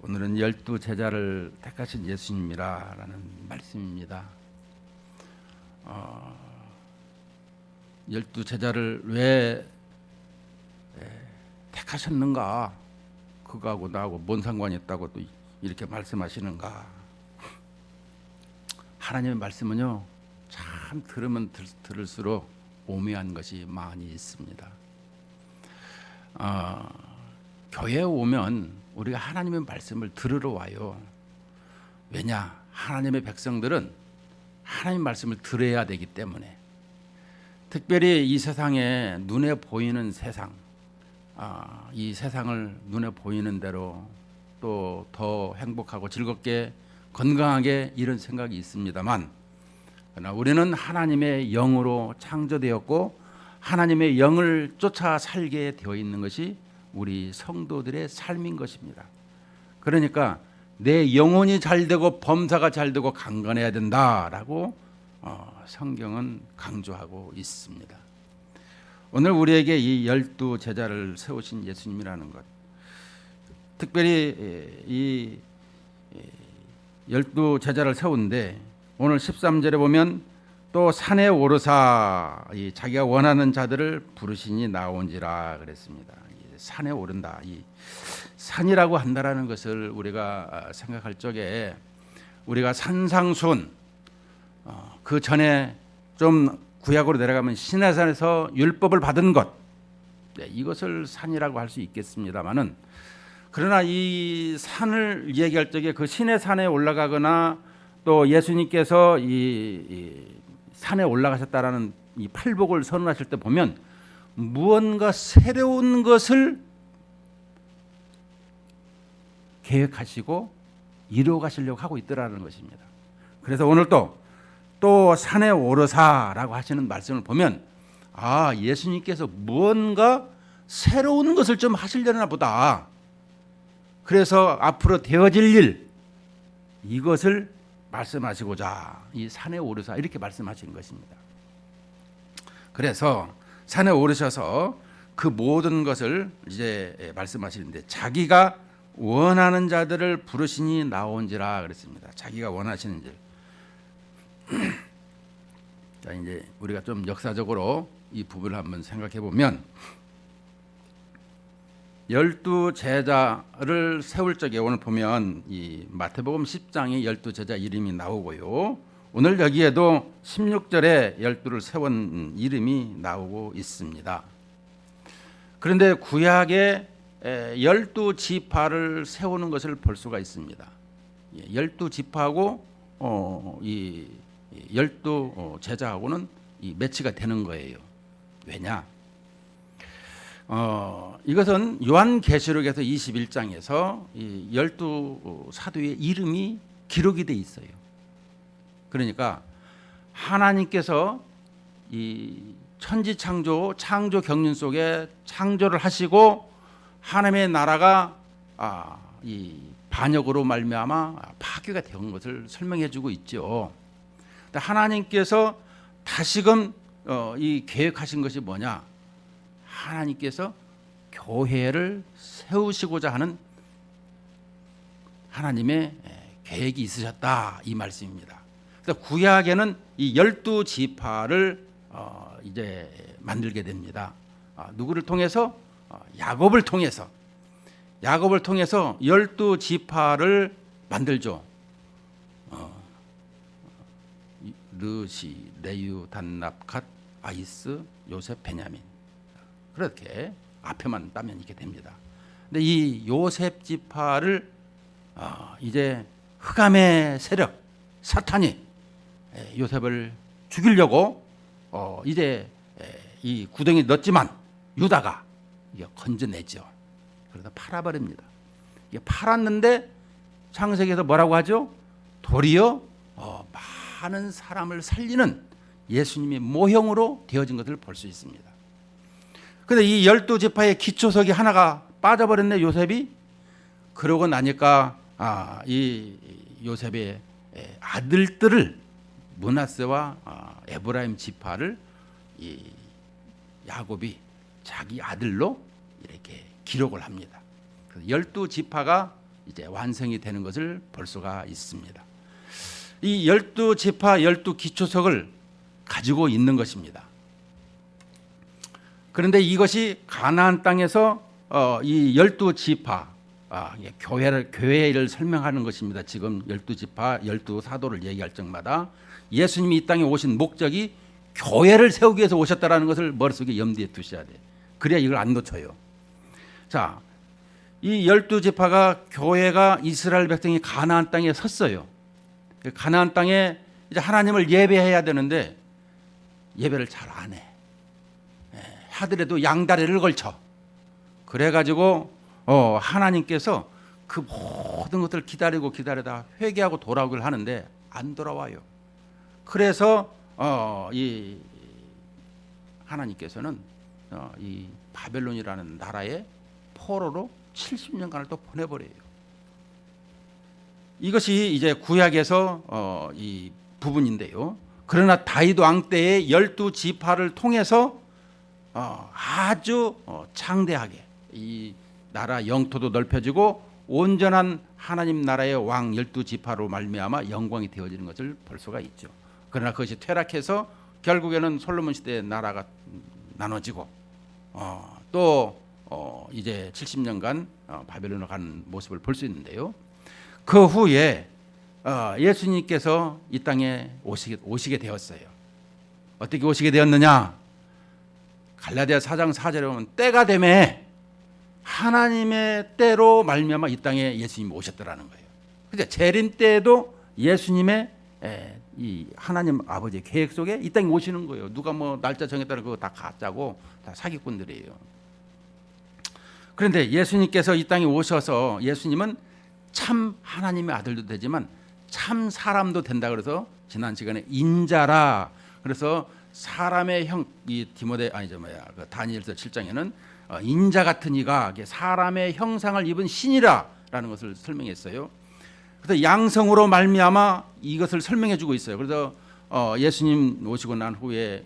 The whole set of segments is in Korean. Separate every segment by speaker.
Speaker 1: 오늘은 12제자를 택하신 예수님이라는 말씀입니다. 12제자를 왜 택하셨는가? 그거하고 나하고 뭔 상관이 있다고 또 이렇게 말씀하시는가? 하나님의 말씀은요, 참 들으면 들을수록 오묘한 것이 많이 있습니다. 교회에 오면 우리가 하나님의 말씀을 들으러 와요. 왜냐? 하나님의 백성들은 하나님의 말씀을 들어야 되기 때문에. 특별히 이 세상에 눈에 보이는 세상, 이 세상을 눈에 보이는 대로 또 더 행복하고 즐겁게 건강하게 이런 생각이 있습니다만, 그러나 우리는 하나님의 영으로 창조되었고 하나님의 영을 쫓아 살게 되어 있는 것이 우리 성도들의 삶인 것입니다. 그러니까 내 영혼이 잘되고 범사가 잘되고 강건해야 된다라고 성경은 강조하고 있습니다. 오늘 우리에게 이 12제자를 세우신 예수님이라는 것, 특별히 이 12제자를 세우는데 오늘 13절에 보면 또 산에 오르사 자기가 원하는 자들을 부르시니 나온지라 그랬습니다. 산에 오른다. 이 산이라고 한다라는 것을 우리가 생각할 적에 우리가 산상수훈, 그 전에 좀 구약으로 내려가면 시내산에서 율법을 받은 것, 이것을 산이라고 할 수 있겠습니다만은, 그러나 이 산을 얘기할 적에 그 시내산에 올라가거나 또 예수님께서 이 산에 올라가셨다라는 이 팔복을 선언하실 때 보면 무언가 새로운 것을 계획하시고 이루어 가시려고 하고 있더라는 것입니다. 그래서 오늘 또 산에 오르사라고 하시는 말씀을 보면 예수님께서 무언가 새로운 것을 좀 하시려나 보다. 그래서 앞으로 되어질 일, 이것을 말씀하시고자 이 산에 오르사 이렇게 말씀하신 것입니다. 그래서 산에 오르셔서 그 모든 것을 이제 말씀하시는데, 자기가 원하는 자들을 부르시니 나온지라 그랬습니다. 자기가 원하시는 일. 자, 이제 우리가 좀 역사적으로 이 부분을 한번 생각해 보면 12제자를 세울 적에 오늘 보면 이 마태복음 10장에 12제자 이름이 나오고요. 오늘 여기에도 16절에 12를 세운 이름이 나오고 있습니다. 그런데 구약에 12지파를 세우는 것을 볼 수가 있습니다. 12지파하고 이 12제자하고는 이 매치가 되는 거예요. 왜냐? 이것은 요한계시록에서 21장에서 이 12사도의 이름이 기록이 돼 있어요. 그러니까 하나님께서 이 천지 창조 경륜 속에 창조를 하시고 하나님의 나라가 이 반역으로 말미암아 파괴가 된 것을 설명해 주고 있죠. 하나님께서 다시금 이 계획하신 것이 뭐냐? 하나님께서 교회를 세우시고자 하는 하나님의 계획이 있으셨다, 이 말씀입니다. 그래서 구약에는 이 12지파를 이제 만들게 됩니다. 누구를 통해서? 야곱을 통해서 12지파를 만들죠. 르시, 레유, 단납, 갓, 아이스, 요셉, 베냐민, 그렇게 앞에만 따면 이렇게 됩니다. 근데 이 요셉 지파를 이제 흑암의 세력 사탄이 요셉을 죽이려고 이제 이 구덩이에 넣었지만 유다가 이게 건져내죠. 그래서 팔아버립니다. 이게 팔았는데 창세기에서 뭐라고 하죠? 도리어 많은 사람을 살리는 예수님의 모형으로 되어진 것을 볼 수 있습니다. 그런데 이 12지파의 기초석이 하나가 빠져버렸네, 요셉이. 그러고 나니까 이 요셉의 아들들을, 므낫세와 에브라임 지파를 이 야곱이 자기 아들로 이렇게 기록을 합니다. 12지파가 이제 완성이 되는 것을 볼 수가 있습니다. 이 12지파 12기초석을 가지고 있는 것입니다. 그런데 이것이 가나안 땅에서 이 12지파 교회를 설명하는 것입니다. 지금 12지파 12사도를 얘기할 적마다 예수님이 이 땅에 오신 목적이 교회를 세우기 위해서 오셨다라는 것을 머릿속에 염두에 두셔야 돼요. 그래야 이걸 안 놓쳐요. 자, 이 12지파가 교회가 이스라엘 백성이 가나안 땅에 섰어요. 가나안 땅에 이제 하나님을 예배해야 되는데 예배를 잘 안 해. 하더라도 양다리를 걸쳐. 그래가지고 하나님께서 그 모든 것들을 기다리다 회개하고 돌아오기를 하는데 안 돌아와요. 그래서 이 하나님께서는 이 바벨론이라는 나라에 포로로 70년간을 또 보내버려요. 이것이 이제 구약에서 이 부분인데요. 그러나 다윗 왕 때의 12지파를 통해서 아주 창대하게 이 나라 영토도 넓혀지고 온전한 하나님 나라의 왕 12지파로 말미암아 영광이 되어지는 것을 볼 수가 있죠. 그러나 그것이 퇴락해서 결국에는 솔로몬 시대의 나라가 나눠지고 또 이제 70년간 바벨론으로 가는 모습을 볼 수 있는데요. 그 후에 예수님께서 이 땅에 오시게 되었어요. 어떻게 오시게 되었느냐? 갈라디아 4장 4절에 보면 때가 되매 하나님의 때로 말미암아 이 땅에 예수님이 오셨더라는 거예요. 그죠? 재림 때에도 예수님의 이 하나님 아버지의 계획 속에 이 땅에 오시는 거예요. 누가 뭐 날짜 정했다는 그거 다 가짜고 다 사기꾼들이에요. 그런데 예수님께서 이 땅에 오셔서 예수님은 참 하나님의 아들도 되지만 참 사람도 된다 그래서 지난 시간에 인자라 그래서 사람의 형 이 디모데 그 다니엘서 7장에는 인자 같은 이가 사람의 형상을 입은 신이라라는 것을 설명했어요. 그래서 양성으로 말미암아 이것을 설명해 주고 있어요. 그래서 예수님 오시고 난 후에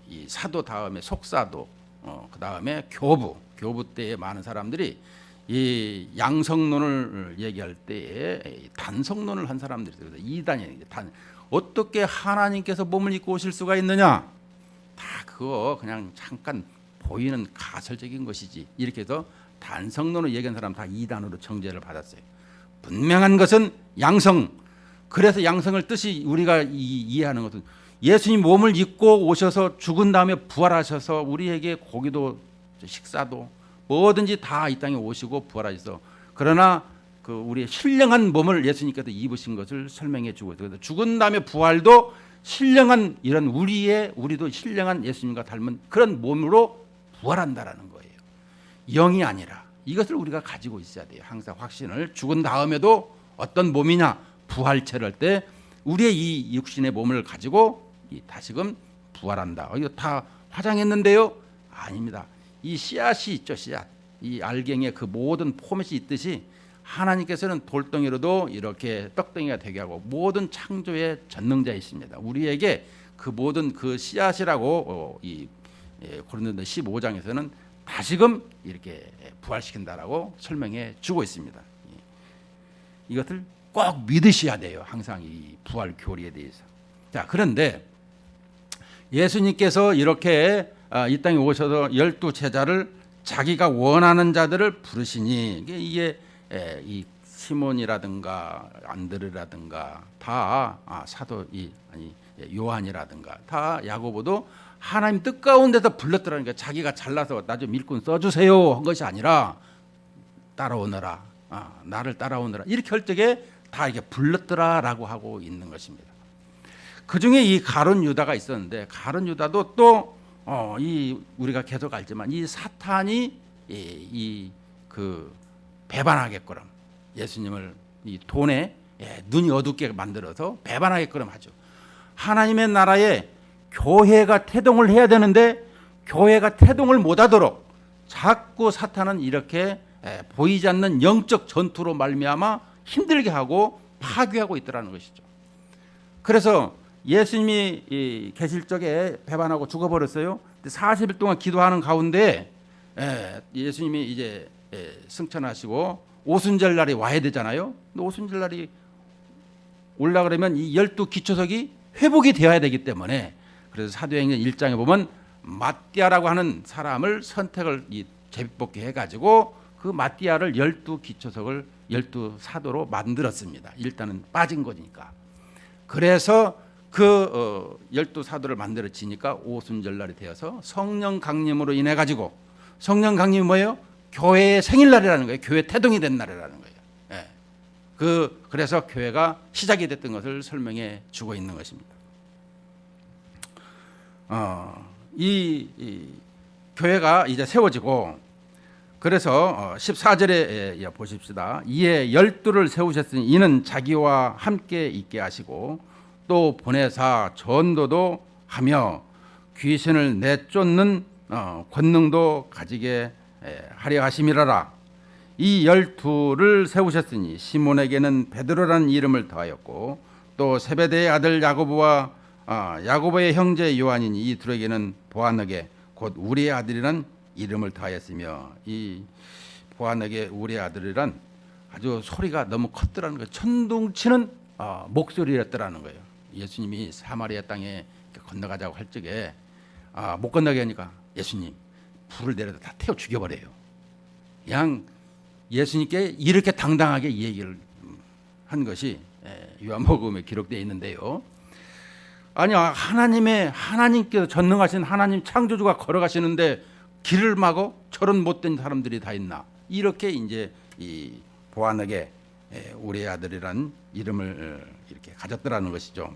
Speaker 1: 이 사도 다음에 속사도 그 다음에 교부 때에 많은 사람들이 이 양성론을 얘기할 때에 단성론을 한 사람들이 있어요. 이단이 어떻게 하나님께서 몸을 입고 오실 수가 있느냐? 다 그거 그냥 잠깐 보이는 가설적인 것이지. 이렇게 해서 단성론을 얘기한 사람 다 이단으로 정죄를 받았어요. 분명한 것은 양성. 그래서 양성을 뜻이 우리가 이해하는 것은 예수님 몸을 입고 오셔서 죽은 다음에 부활하셔서 우리에게 고기도 식사도 뭐든지 다 이 땅에 오시고 부활하셔서 그러나 그 우리의 신령한 몸을 예수님께서 입으신 것을 설명해 주고 있어요. 죽은 다음에 부활도 신령한 이런 우리도 신령한 예수님과 닮은 그런 몸으로 부활한다라는 거예요. 영이 아니라 이것을 우리가 가지고 있어야 돼요. 항상 확신을 죽은 다음에도 어떤 몸이냐 부활체를 할 때 우리의 이 육신의 몸을 가지고 다시금 부활한다. 이거 다 화장했는데요? 아닙니다. 이 씨앗이 있죠, 씨앗. 이 알갱이의 그 모든 포맷이 있듯이 하나님께서는 돌덩이로도 이렇게 떡덩이가 되게 하고 모든 창조의 전능자이십니다. 우리에게 그 모든 그 씨앗이라고 이 고린도서 15장에서는 다시금 이렇게 부활시킨다라고 설명해 주고 있습니다. 이것을 꼭 믿으셔야 돼요. 항상 이 부활 교리에 대해서. 자, 그런데 예수님께서 이렇게 이 땅에 오셔서 12제자를 자기가 원하는 자들을 부르시니 이게 이 시몬이라든가 안드레라든가 다 사도 요한이라든가 다 야고보도 하나님 뜻 가운데서 불렀더라니까 자기가 잘나서 나 좀 일꾼 써주세요 한 것이 아니라 따라오너라 나를 따라오너라 이렇게 할 적에 다 이렇게 불렀더라라고 하고 있는 것입니다. 그 중에 이 가룟 유다가 있었는데 가룟 유다도 또 이 우리가 계속 알지만 이 사탄이 그 배반하게끔 예수님을 이 돈에 눈이 어둡게 만들어서 배반하게끔 하죠. 하나님의 나라에 교회가 태동을 해야 되는데 교회가 태동을 못하도록 자꾸 사탄은 이렇게 보이지 않는 영적 전투로 말미암아 힘들게 하고 파괴하고 있더라는 것이죠. 그래서 예수님이 계실 적에 배반하고 죽어버렸어요. 40일 동안 기도하는 가운데 예수님이 이제 승천하시고 오순절 날이 와야 되잖아요. 근데 오순절 날이 올라 그러면 이 12기초석이 회복이 되어야 되기 때문에, 그래서 사도행전 1장에 보면 마띠아라고 하는 사람을 선택을 제비뽑기 해가지고 그 마띠아를 12기초석을 12사도로 만들었습니다. 일단은 빠진 거니까. 그래서 그 12사도를 만들어지니까 오순절날이 되어서 성령 강림으로 인해 가지고, 성령 강림이 뭐예요? 교회의 생일날이라는 거예요. 교회 태동이 된 날이라는 거예요. 예. 그래서 교회가 시작이 됐던 것을 설명해 주고 있는 것입니다. 이 교회가 이제 세워지고, 그래서 14절에 보십시다. 이에 12를 세우셨으니 이는 자기와 함께 있게 하시고 또 보내사 전도도 하며 귀신을 내쫓는 권능도 가지게 하려 하심이라라. 이 12를 세우셨으니 시몬에게는 베드로라는 이름을 더하였고 또 세베대의 아들 야고보와 야고보의 형제 요한이니 이 둘에게는 보아너게 곧 우리의 아들이란 이름을 더하였으며, 이 보아너게 우리의 아들이란 아주 소리가 너무 컸더라는 거예요. 천둥치는 목소리였더라는 거예요. 예수님이 사마리아 땅에 건너가자고 할 적에 못 건너게 하니까 예수님 불을 내려다 다 태워 죽여버려요. 그냥 예수님께 이렇게 당당하게 이 얘기를 한 것이 요한복음에 기록되어 있는데요. 아니, 하나님께서 전능하신 하나님 창조주가 걸어가시는데 길을 막어 저런 못된 사람들이 다 있나? 이렇게 이제 이 보아너게 우리의 아들이란 이름을 이렇게 가졌더라는 것이죠.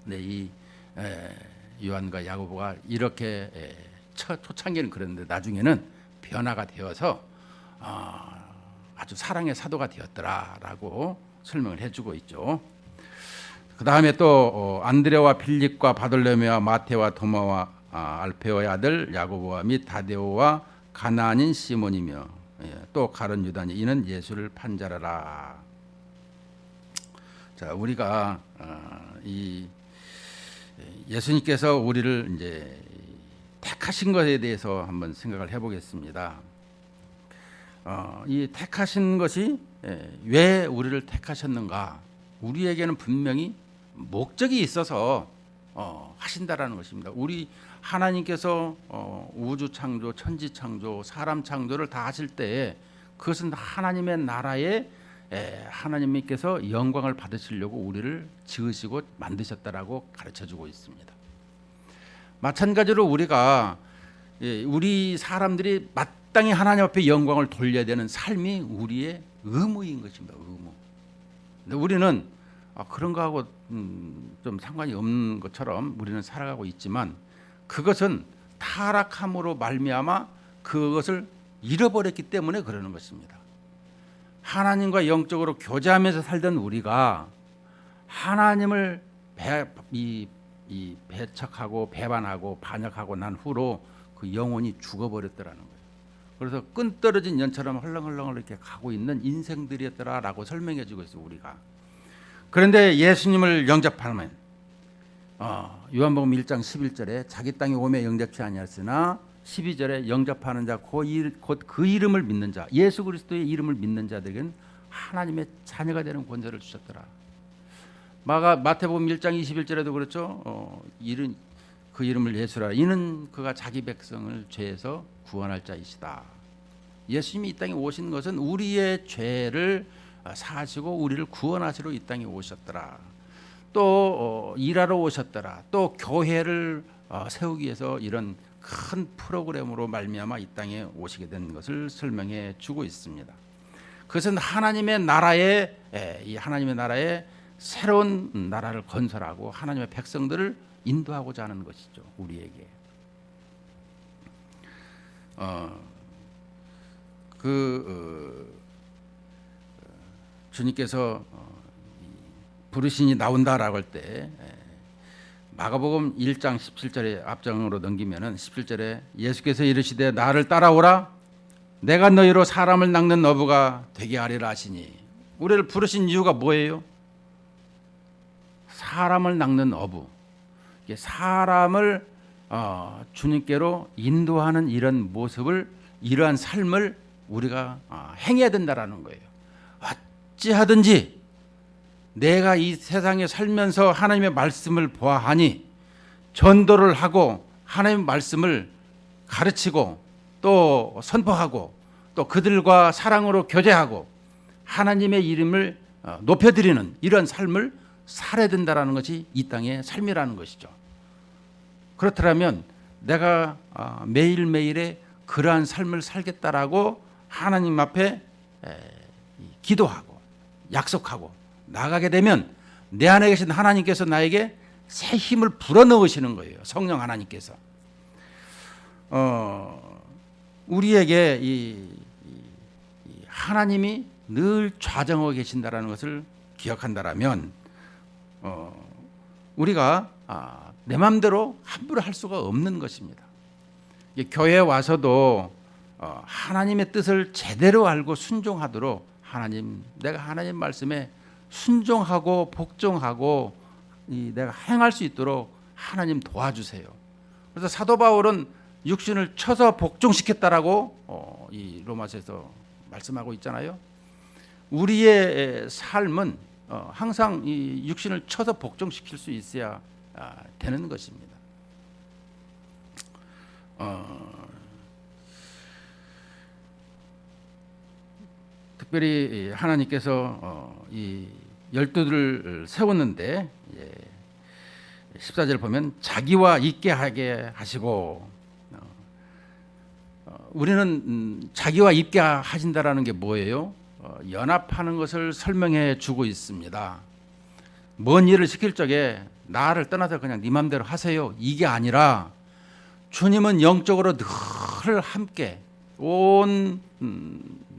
Speaker 1: 근데 이 요한과 야고보가 이렇게 초창기는 그랬는데 나중에는 변화가 되어서 아주 사랑의 사도가 되었더라라고 설명을 해주고 있죠. 그 다음에 또 안드레와 빌립과 바돌로메와 마테와 도마와 알페오의 아들 야고보와 및 다데오와 가나안인 시몬이며 또 가룟 유다니 이는 예수를 판자라라. 자, 우리가 이 예수님께서 우리를 이제 택하신 것에 대해서 한번 생각을 해보겠습니다. 이 택하신 것이 왜 우리를 택하셨는가? 우리에게는 분명히 목적이 있어서 하신다라는 것입니다. 우리 하나님께서 우주 창조, 천지 창조, 사람 창조를 다 하실 때에 그것은 하나님의 나라에 하나님께서 영광을 받으시려고 우리를 지으시고 만드셨다라고 가르쳐주고 있습니다. 마찬가지로 우리가 우리 사람들이 마땅히 하나님 앞에 영광을 돌려야 되는 삶이 우리의 의무인 것입니다. 의무. 근데 우리는 그런 거하고 좀 상관이 없는 것처럼 우리는 살아가고 있지만 그것은 타락함으로 말미암아 그것을 잃어버렸기 때문에 그러는 것입니다. 하나님과 영적으로 교제하면서 살던 우리가 하나님을 배척하고 배반하고 반역하고 난 후로 그 영혼이 죽어버렸더라는 거예요. 그래서 끈 떨어진 연처럼 헐렁헐렁 이렇게 가고 있는 인생들이었더라라고 설명해주고 있어요. 우리가. 그런데 예수님을 영접하면 요한복음 1장 11절에 자기 땅에 오매 영접치 아니하였으나 12절에 영접하는 자 곧 그 이름을 믿는 자, 예수 그리스도의 이름을 믿는 자들에게는 하나님의 자녀가 되는 권세를 주셨더라. 마태복음 1장 21절에도 그렇죠. 그 이름을 예수라. 이는 그가 자기 백성을 죄에서 구원할 자이시다. 예수님이 이 땅에 오신 것은 우리의 죄를 사시고 우리를 구원하시러 이 땅에 오셨더라. 또 일하러 오셨더라. 또 교회를 세우기 위해서 이런 큰 프로그램으로 말미암아 이 땅에 오시게 된 것을 설명해 주고 있습니다. 그것은 하나님의 나라에 새로운 나라를 건설하고 하나님의 백성들을 인도하고자 하는 것이죠. 우리에게. 주님께서 부르신이 나온다라고 할 때 마가복음 1장 17절에 앞장으로 넘기면은 17절에 예수께서 이르시되 나를 따라오라 내가 너희로 사람을 낚는 어부가 되게 하리라 하시니, 우리를 부르신 이유가 뭐예요? 사람을 낚는 어부, 사람을 주님께로 인도하는 이런 모습을, 이러한 삶을 우리가 행해야 된다라는 거예요. 어찌하든지 내가 이 세상에 살면서 하나님의 말씀을 보아하니 전도를 하고 하나님의 말씀을 가르치고 또 선포하고 또 그들과 사랑으로 교제하고 하나님의 이름을 높여드리는 이런 삶을 살아야 된다는 것이 이 땅의 삶이라는 것이죠. 그렇다면 내가 매일매일의 그러한 삶을 살겠다라고 하나님 앞에 기도하고 약속하고 나가게 되면 내 안에 계신 하나님께서 나에게 새 힘을 불어넣으시는 거예요. 성령 하나님께서 우리에게 이 하나님이 늘 좌정하고 계신다라는 것을 기억한다라면 우리가 내 마음대로 함부로 할 수가 없는 것입니다. 교회에 와서도 하나님의 뜻을 제대로 알고 순종하도록 내가 하나님 말씀에 순종하고 복종하고 내가 행할 수 있도록 하나님 도와주세요. 그래서 사도 바울은 육신을 쳐서 복종시켰다라고 이 로마서에서 말씀하고 있잖아요. 우리의 삶은 항상 이 육신을 쳐서 복종시킬 수 있어야 되는 것입니다. 특별히 하나님께서 이 12를 세웠는데 14절 보면 자기와 있게 하게 하시고 우리는 자기와 있게 하신다라는 게 뭐예요? 연합하는 것을 설명해 주고 있습니다. 먼 일을 시킬 적에 나를 떠나서 그냥 네 맘대로 하세요. 이게 아니라 주님은 영적으로 늘 함께 온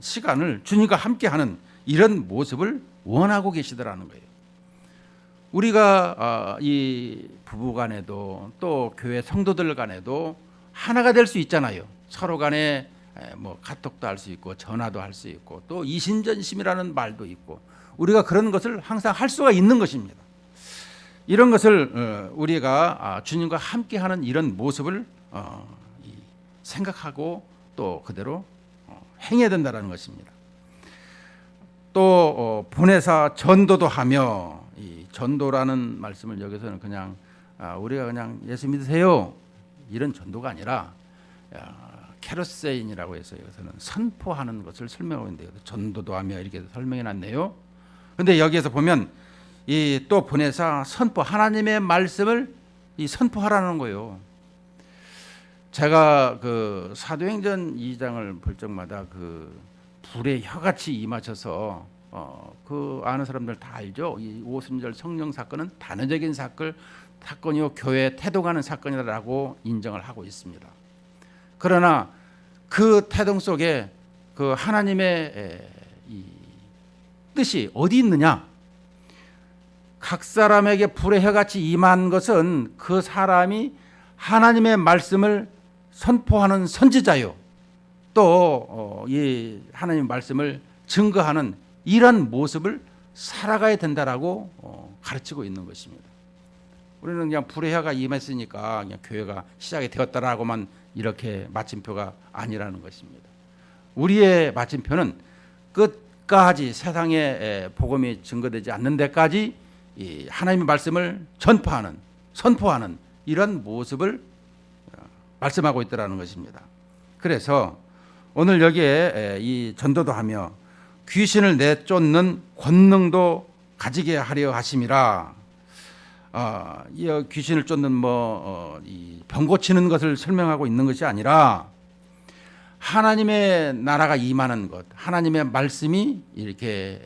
Speaker 1: 시간을 주님과 함께하는 이런 모습을 원하고 계시더라는 거예요. 우리가 이 부부간에도 또 교회 성도들 간에도 하나가 될 수 있잖아요. 서로 간에 뭐 카톡도 할 수 있고 전화도 할 수 있고 또 이신전심이라는 말도 있고 우리가 그런 것을 항상 할 수가 있는 것입니다. 이런 것을 우리가 주님과 함께하는 이런 모습을 생각하고 또 그대로 행해야 된다는 것입니다. 또 보내사 전도도 하며 이 전도라는 말씀을 여기서는 그냥 우리가 그냥 예수 믿으세요 이런 전도가 아니라 캐러세인이라고 해서 여기서는 선포하는 것을 설명하고 있는데요. 전도도 하며 이렇게 설명해 놨네요. 그런데 여기에서 보면 이 또 보내사 선포 하나님의 말씀을 이 선포하라는 거예요. 제가 그 사도행전 2장을 볼 적마다 그 불의 혀같이 임하셔서 그 아는 사람들 다 알죠. 이 오순절 성령 사건은 단어적인 사건이요 교회 태동하는 사건이라고 인정을 하고 있습니다. 그러나 그 태동 속에 그 하나님의 이 뜻이 어디 있느냐? 각 사람에게 불의 혀같이 임한 것은 그 사람이 하나님의 말씀을 선포하는 선지자요. 또 이 하나님의 말씀을 증거하는 이런 모습을 살아가야 된다라고 가르치고 있는 것입니다. 우리는 그냥 불의 혀가 임했으니까 그냥 교회가 시작이 되었다라고만 이렇게 마침표가 아니라는 것입니다. 우리의 마침표는 끝까지 세상에 복음이 증거되지 않는 데까지 이 하나님의 말씀을 선포하는 이런 모습을 말씀하고 있다라는 것입니다. 그래서 오늘 여기에 이 전도도 하며 귀신을 내쫓는 권능도 가지게 하려 하심이라. 이 귀신을 쫓는 이 병 고치는 것을 설명하고 있는 것이 아니라 하나님의 나라가 임하는 것, 하나님의 말씀이 이렇게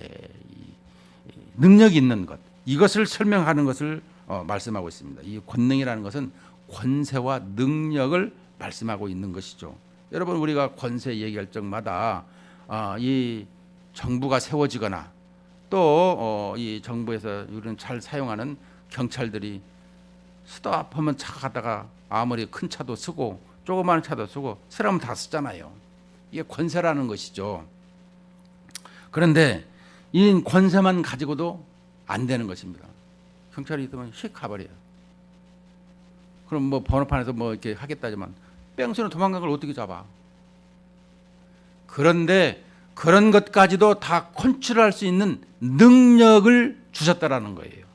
Speaker 1: 능력이 있는 것, 이것을 설명하는 것을 말씀하고 있습니다. 이 권능이라는 것은 권세와 능력을 말씀하고 있는 것이죠. 여러분 우리가 권세 얘기할 적마다 이 정부가 세워지거나 또 이 정부에서 우리는 잘 사용하는 경찰들이 스톱하면 차가 가다가 아무리 큰 차도 쓰고 조그마한 차도 쓰고 쓰라면 다 쓰잖아요. 이게 권세라는 것이죠. 그런데 이 권세만 가지고도 안 되는 것입니다. 경찰이 있으면 휙 가버려요. 그럼 뭐 번호판에서 뭐 이렇게 하겠다지만 뺑소니 도망간 걸 어떻게 잡아? 그런데 그런 것까지도 다 컨트롤할 수 있는 능력을 주셨다라는 거예요.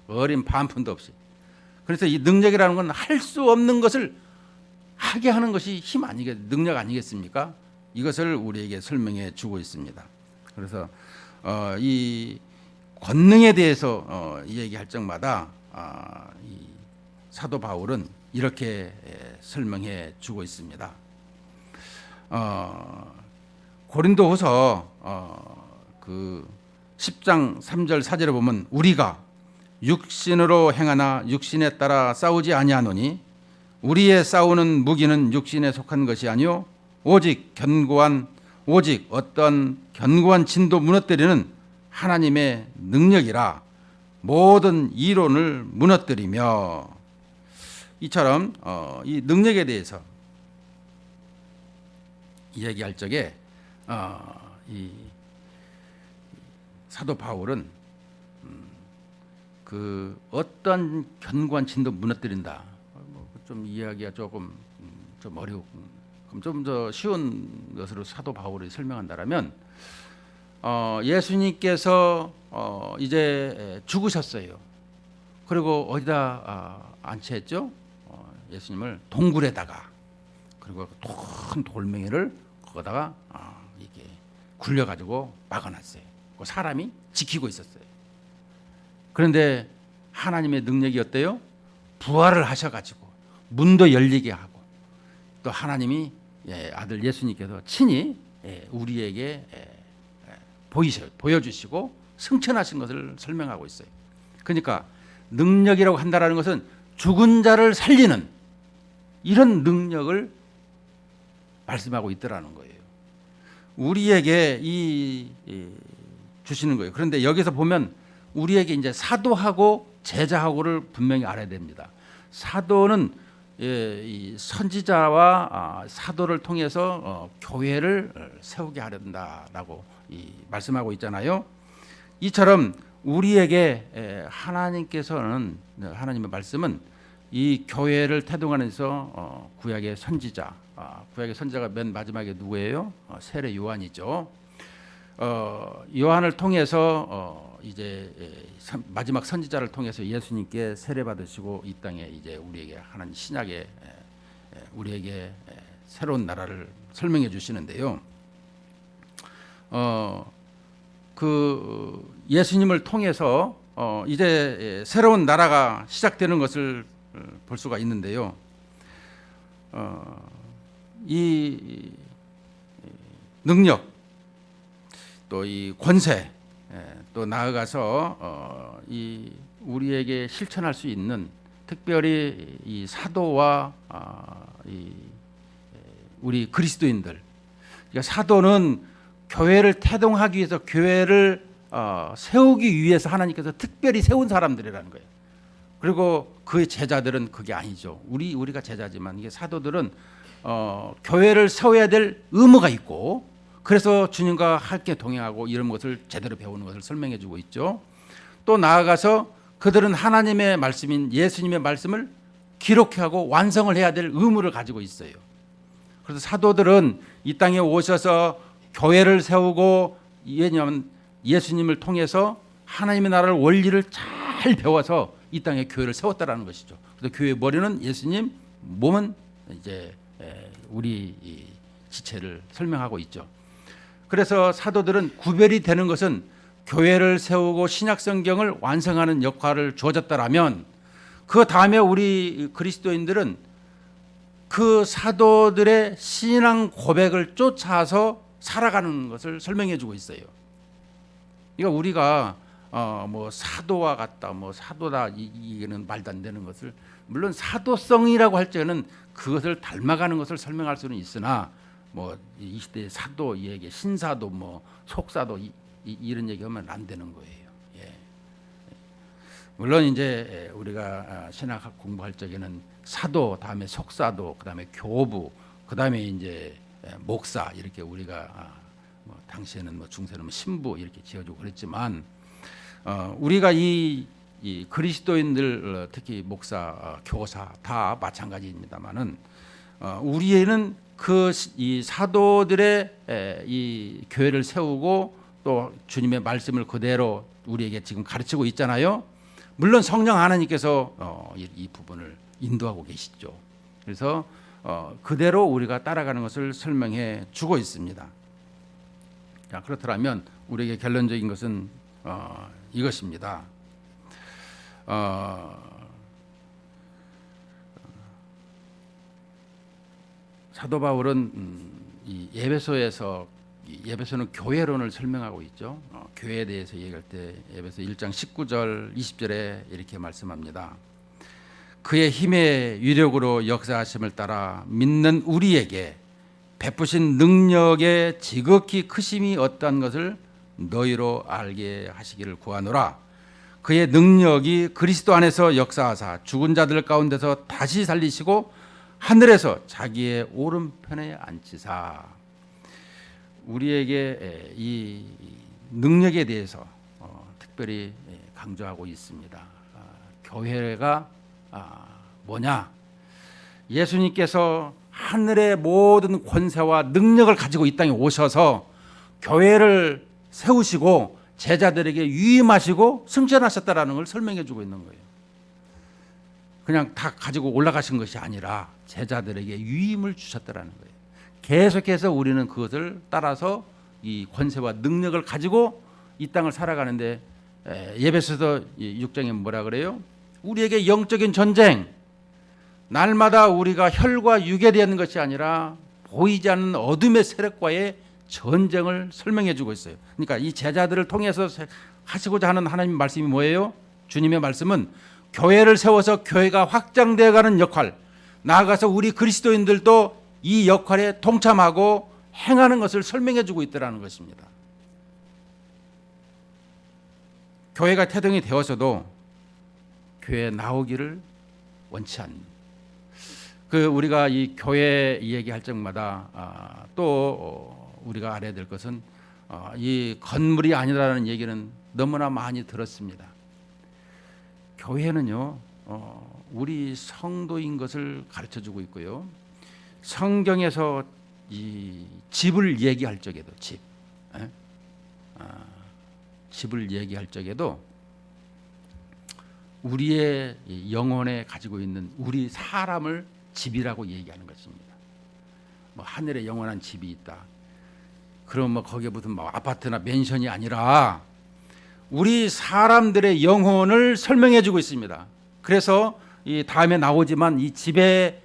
Speaker 1: 어린 반푼도 없이. 그래서 이 능력이라는 건 할 수 없는 것을 하게 하는 것이 능력 아니겠습니까? 이것을 우리에게 설명해 주고 있습니다. 그래서 이 권능에 대해서 얘기할 적마다 이 사도 바울은 이렇게 설명해 주고 있습니다. 고린도후서 그 10장 3절 4절에 보면 우리가 육신으로 행하나 육신에 따라 싸우지 아니하노니 우리의 싸우는 무기는 육신에 속한 것이 아니요 오직 어떤 견고한 진도 무너뜨리는 하나님의 능력이라 모든 이론을 무너뜨리며 이처럼 이 능력에 대해서 이야기할 적에 이 사도 바울은 그 어떤 견고한 진도 무너뜨린다. 좀 이야기가 조금 좀 어려운. 그럼 좀 더 쉬운 것으로 사도 바울이 설명한다라면 예수님께서 이제 죽으셨어요. 그리고 어디다 안치했죠? 예수님을 동굴에다가 그리고 큰 돌멩이를 거기다가 이렇게 굴려가지고 막아놨어요. 그 사람이 지키고 있었어요. 그런데 하나님의 능력이 어때요? 부활을 하셔가지고 문도 열리게 하고 또 하나님이 아들 예수님께서 친히 우리에게 보여주시고 승천하신 것을 설명하고 있어요. 그러니까 능력이라고 한다는 것은 죽은 자를 살리는 이런 능력을 말씀하고 있더라는 거예요. 우리에게 주시는 거예요. 그런데 여기서 보면 우리에게 이제 사도하고 제자하고를 분명히 알아야 됩니다. 사도는 이 선지자와 사도를 통해서 교회를 세우게 하려다라고 말씀하고 있잖아요. 이처럼 우리에게 하나님께서는 하나님의 말씀은 이 교회를 태동하면서 구약의 선지자가 맨 마지막에 누구예요? 세례 요한이죠. 요한을 통해서 이제 마지막 선지자를 통해서 예수님께 세례 받으시고 이 땅에 이제 우리에게 하나님 신약에 우리에게 새로운 나라를 설명해 주시는데요. 그 예수님을 통해서 이제 새로운 나라가 시작되는 것을 볼 수가 있는데요. 이 능력 또 이 권세 또 나아가서 이 우리에게 실천할 수 있는 특별히 이 사도와 이 우리 그리스도인들 그러니까 사도는 교회를 태동하기 위해서 교회를 세우기 위해서 하나님께서 특별히 세운 사람들이라는 거예요. 그리고 그의 제자들은 그게 아니죠. 우리가 제자지만 이게 사도들은 교회를 세워야 될 의무가 있고 그래서 주님과 함께 동행하고 이런 것을 제대로 배우는 것을 설명해 주고 있죠. 또 나아가서 그들은 하나님의 말씀인 예수님의 말씀을 기록하고 완성을 해야 될 의무를 가지고 있어요. 그래서 사도들은 이 땅에 오셔서 교회를 세우고 왜냐하면 예수님을 통해서 하나님의 나라를 원리를 잘 배워서 이 땅에 교회를 세웠다라는 것이죠. 그래서 교회의 머리는 예수님, 몸은 이제 우리 지체를 설명하고 있죠. 그래서 사도들은 구별이 되는 것은 교회를 세우고 신약 성경을 완성하는 역할을 주어졌다라면 그 다음에 우리 그리스도인들은 그 사도들의 신앙 고백을 쫓아서 살아가는 것을 설명해 주고 있어요. 그러니까 우리가 뭐 사도와 같다, 뭐 사도다 이게는 말도 안 되는 것을 물론 사도성이라고 할 때는 그것을 닮아가는 것을 설명할 수는 있으나 뭐 이 시대의 사도 얘기, 신사도 뭐 속사도 이런 얘기하면 안 되는 거예요. 예. 물론 이제 우리가 신학 공부할 적에는 사도, 다음에 속사도, 그다음에 교부, 그다음에 이제 목사 이렇게 우리가 뭐 당시에는 뭐 중세는 신부 이렇게 지어주고 그랬지만 우리가 이 그리스도인들 특히 목사, 교사 다 마찬가지입니다만은 우리에는 이 사도들의 이 교회를 세우고 또 주님의 말씀을 그대로 우리에게 지금 가르치고 있잖아요. 물론 성령 하나님께서 이 부분을 인도하고 계시죠. 그래서 그대로 우리가 따라가는 것을 설명해 주고 있습니다. 자, 그렇더라면 우리에게 결론적인 것은 이것입니다. 사도 바울은 이 에베소는 교회론을 설명하고 있죠. 교회에 대해서 얘기할 때 에베소 1장 19절 20절에 이렇게 말씀합니다. 그의 힘의 위력으로 역사하심을 따라 믿는 우리에게 베푸신 능력의 지극히 크심이 어떠한 것을 너희로 알게 하시기를 구하노라. 그의 능력이 그리스도 안에서 역사하사 죽은 자들 가운데서 다시 살리시고 하늘에서 자기의 오른편에 앉히사. 우리에게 이 능력에 대해서 특별히 강조하고 있습니다. 교회가 뭐냐? 예수님께서 하늘의 모든 권세와 능력을 가지고 이 땅에 오셔서 교회를 세우시고 제자들에게 위임하시고 승천하셨다라는 걸 설명해 주고 있는 거예요. 그냥 다 가지고 올라가신 것이 아니라 제자들에게 위임을 주셨다라는 거예요. 계속해서 우리는 그것을 따라서 이 권세와 능력을 가지고 이 땅을 살아가는데 에베소서 6장에 뭐라 그래요? 우리에게 영적인 전쟁, 날마다 우리가 혈과 육에 대한 것이 아니라 보이지 않는 어둠의 세력과의 전쟁을 설명해 주고 있어요. 그러니까 이 제자들을 통해서 하시고자 하는 하나님의 말씀이 뭐예요? 주님의 말씀은 교회를 세워서 교회가 확장되어 가는 역할, 나아가서 우리 그리스도인들도 이 역할에 동참하고 행하는 것을 설명해 주고 있다는 것입니다. 교회가 태동이 되어서도 교회에 나오기를 원치 않는, 우리가 이 교회 얘기할 적마다 또 우리가 알아야 될 것은 이 건물이 아니라는 얘기는 너무나 많이 들었습니다. 교회는요, 우리 성도인 것을 가르쳐 주고 있고요. 성경에서 이 집을 얘기할 적에도 집을 얘기할 적에도 우리의 영혼에 가지고 있는 우리 사람을 집이라고 얘기하는 것입니다. 뭐 하늘에 영원한 집이 있다. 그럼 뭐 거기에 무슨 뭐 아파트나 맨션이 아니라 우리 사람들의 영혼을 설명해 주고 있습니다. 그래서 이 다음에 나오지만 이 집에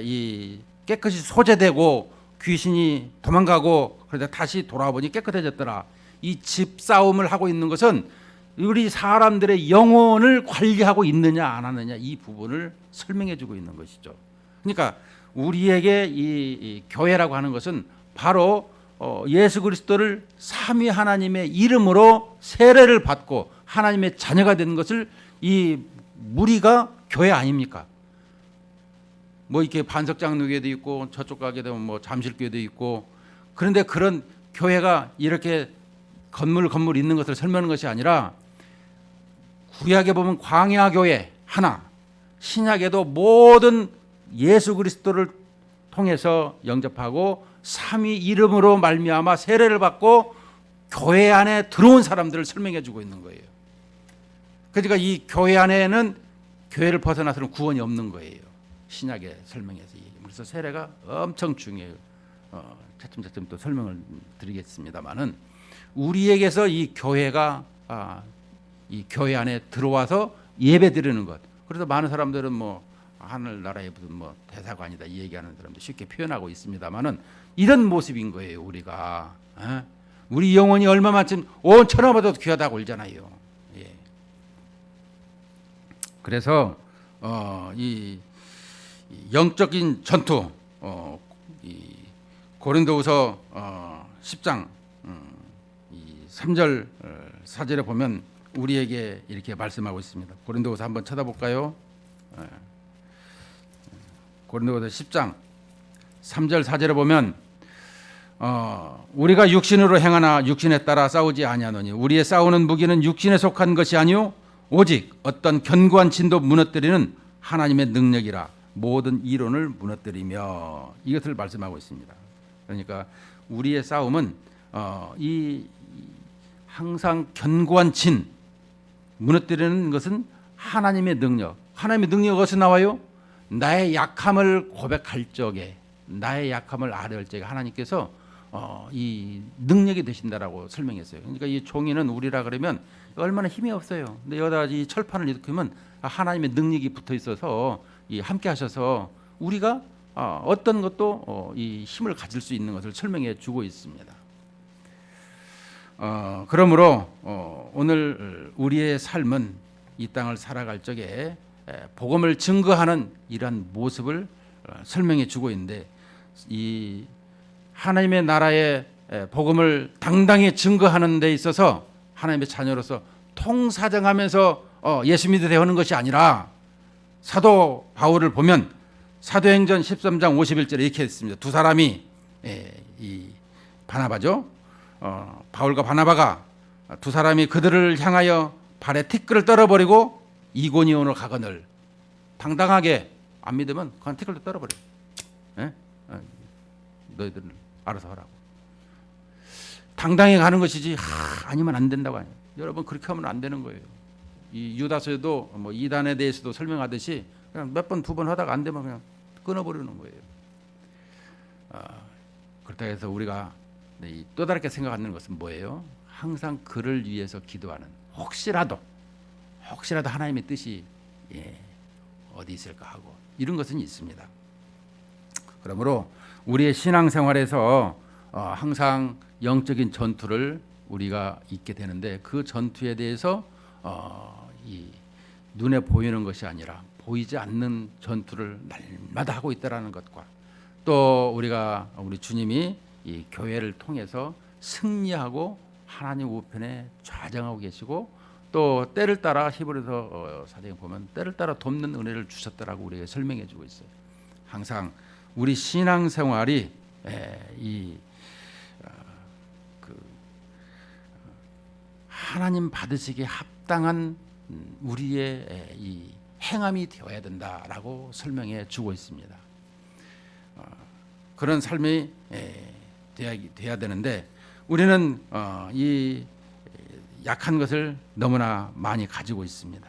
Speaker 1: 이 깨끗이 소재되고 귀신이 도망가고 그러다 다시 돌아와 보니 깨끗해졌더라. 이 집 싸움을 하고 있는 것은 우리 사람들의 영혼을 관리하고 있느냐 안 하느냐 이 부분을 설명해 주고 있는 것이죠. 그러니까 우리에게 이 교회라고 하는 것은 바로 예수 그리스도를 삼위 하나님의 이름으로 세례를 받고 하나님의 자녀가 되는 것을 이 무리가 교회 아닙니까? 뭐 이렇게 반석장로교회도 있고 저쪽 가게 되면 뭐 잠실교회도 있고, 그런데 그런 교회가 이렇게 건물 있는 것을 설명하는 것이 아니라 구약에 보면 광야교회 하나, 신약에도 모든 예수 그리스도를 통해서 영접하고 삼위 이름으로 말미암아 세례를 받고 교회 안에 들어온 사람들을 설명해 주고 있는 거예요. 그러니까 이 교회 안에는 교회를 벗어나서는 구원이 없는 거예요. 신약에 설명해서 얘기해요. 그래서 세례가 엄청 중요해요. 차츰차츰 또 설명을 드리겠습니다만은 우리에게서 이 교회가 이 교회 안에 들어와서 예배 드리는 것. 그래서 많은 사람들은 뭐 하늘나라의 무슨 뭐 대사관이다 이 얘기하는 사람도 쉽게 표현하고 있습니다만은 이런 모습인 거예요. 우리가 우리 영혼이 얼마만큼 온 천하보다 귀하다고 울잖아요. 예. 그래서 이 영적인 전투, 이 고린도후서 10장 3절 4절에 보면 우리에게 이렇게 말씀하고 있습니다. 고린도후서 한번 쳐다볼까요? 고린도후서 10장 3절 4절에 보면 우리가 육신으로 행하나 육신에 따라 싸우지 아니하노니 우리의 싸우는 무기는 육신에 속한 것이 아니요 오직 어떤 견고한 진도 무너뜨리는 하나님의 능력이라. 모든 이론을 무너뜨리며 이것을 말씀하고 있습니다. 그러니까 우리의 싸움은 이 항상 견고한 진 무너뜨리는 것은 하나님의 능력. 하나님의 능력 어디서 나와요? 나의 약함을 고백할 적에, 나의 약함을 아뢰할 적에 하나님께서 이 능력이 되신다라고 설명했어요. 그러니까 이 종이는 우리라 그러면 얼마나 힘이 없어요. 근데 여기다 이 철판을 일으키면 하나님의 능력이 붙어 있어서 함께 하셔서 우리가 어떤 것도 이 힘을 가질 수 있는 것을 설명해 주고 있습니다. 그러므로 오늘 우리의 삶은 이 땅을 살아갈 적에 복음을 증거하는 이러한 모습을 설명해 주고 있는데, 이 하나님의 나라의 복음을 당당히 증거하는 데 있어서 하나님의 자녀로서 통사정하면서 예수 믿으려 하는 것이 아니라, 사도 바울을 보면 사도행전 13장 51절에 이렇게 했습니다. 두 사람이 이 바나바죠. 바울과 바나바가 두 사람이 그들을 향하여 발에 티끌을 떨어버리고 이고니온으로 가거늘. 당당하게 안 믿으면 그냥 티끌도 떨어버려. 너희들은 알아서 하라고. 당당히 가는 것이지 아니면 안 된다고 하냐. 여러분 그렇게 하면 안 되는 거예요. 이 유다서에도 뭐 이단에 대해서도 설명하듯이 그냥 몇 번 두 번 하다가 안 되면 그냥 끊어버리는 거예요. 그렇다 해서 우리가 또 다르게 생각하는 것은 뭐예요? 항상 그를 위해서 기도하는, 혹시라도 하나님의 뜻이 어디 있을까 하고 이런 것은 있습니다. 그러므로 우리의 신앙생활에서 항상 영적인 전투를 우리가 있게 되는데, 그 전투에 대해서 이 눈에 보이는 것이 아니라 보이지 않는 전투를 날마다 하고 있다라는 것과, 또 우리 주님이 이 교회를 통해서 승리하고 하나님 우편에 좌정하고 계시고, 또 때를 따라 히브리서 사도에 보면 때를 따라 돕는 은혜를 주셨다라고 우리에게 설명해 주고 있어요. 항상 우리 신앙생활이 하나님 받으시기에 합당한 우리의 이 행함이 되어야 된다라고 설명해 주고 있습니다. 그런 삶이 돼야 되는데, 우리는 이 약한 것을 너무나 많이 가지고 있습니다.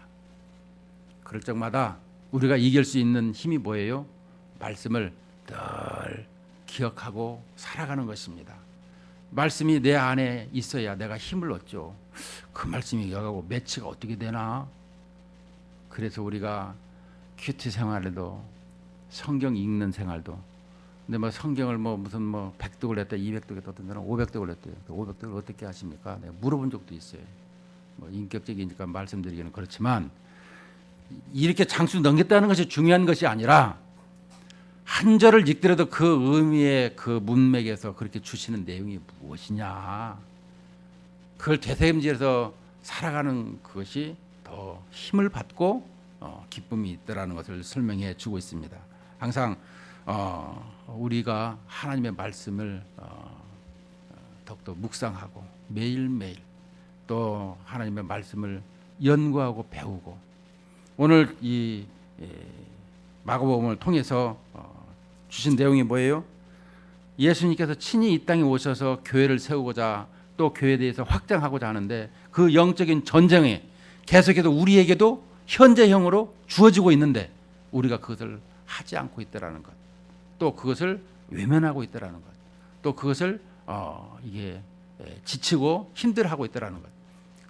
Speaker 1: 그럴 적마다 우리가 이길 수 있는 힘이 뭐예요? 말씀을 늘 기억하고 살아가는 것입니다. 말씀이 내 안에 있어야 내가 힘을 얻죠. 그 말씀이 여가고 매치가 어떻게 되나? 그래서 우리가 큐티 생활에도, 성경 읽는 생활도, 근데 뭐 성경을 무슨 100독을 했다, 200독을 했다, 어떤 사람 500독을 했대요. 500독을 어떻게 하십니까? 내가 물어본 적도 있어요. 인격적이니까 말씀드리기는 그렇지만, 이렇게 장수 넘겼다는 것이 중요한 것이 아니라 한 절을 읽더라도 그 의미의 그 문맥에서 그렇게 주시는 내용이 무엇이냐, 그걸 되새김질해서 살아가는 그것이 더 힘을 받고 기쁨이 있다라는 것을 설명해 주고 있습니다. 항상 우리가 하나님의 말씀을 더욱더 묵상하고 매일매일 또 하나님의 말씀을 연구하고 배우고, 오늘 이 마가복음을 통해서 주신 내용이 뭐예요? 예수님께서 친히 이 땅에 오셔서 교회를 세우고자, 또 교회에 대해서 확장하고자 하는데, 그 영적인 전쟁에 계속해서 우리에게도 현재형으로 주어지고 있는데 우리가 그것을 하지 않고 있다라는 것, 또 그것을 외면하고 있다라는 것, 또 그것을 이게 지치고 힘들어하고 있다라는 것.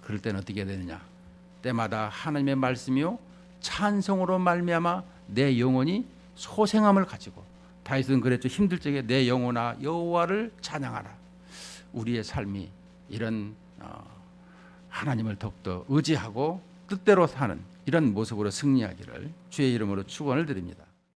Speaker 1: 그럴 때는 어떻게 해야 되느냐? 때마다 하나님의 말씀이요 찬송으로 말미암아 내 영혼이 소생함을 가지고, 다윗은 그랬죠. 힘들 적에 내 영혼아 여호와를 찬양하라. 우리의 삶이 이런 하나님을 더욱더 의지하고 뜻대로 사는 이런 모습으로 승리하기를 주의 이름으로 축원을 드립니다.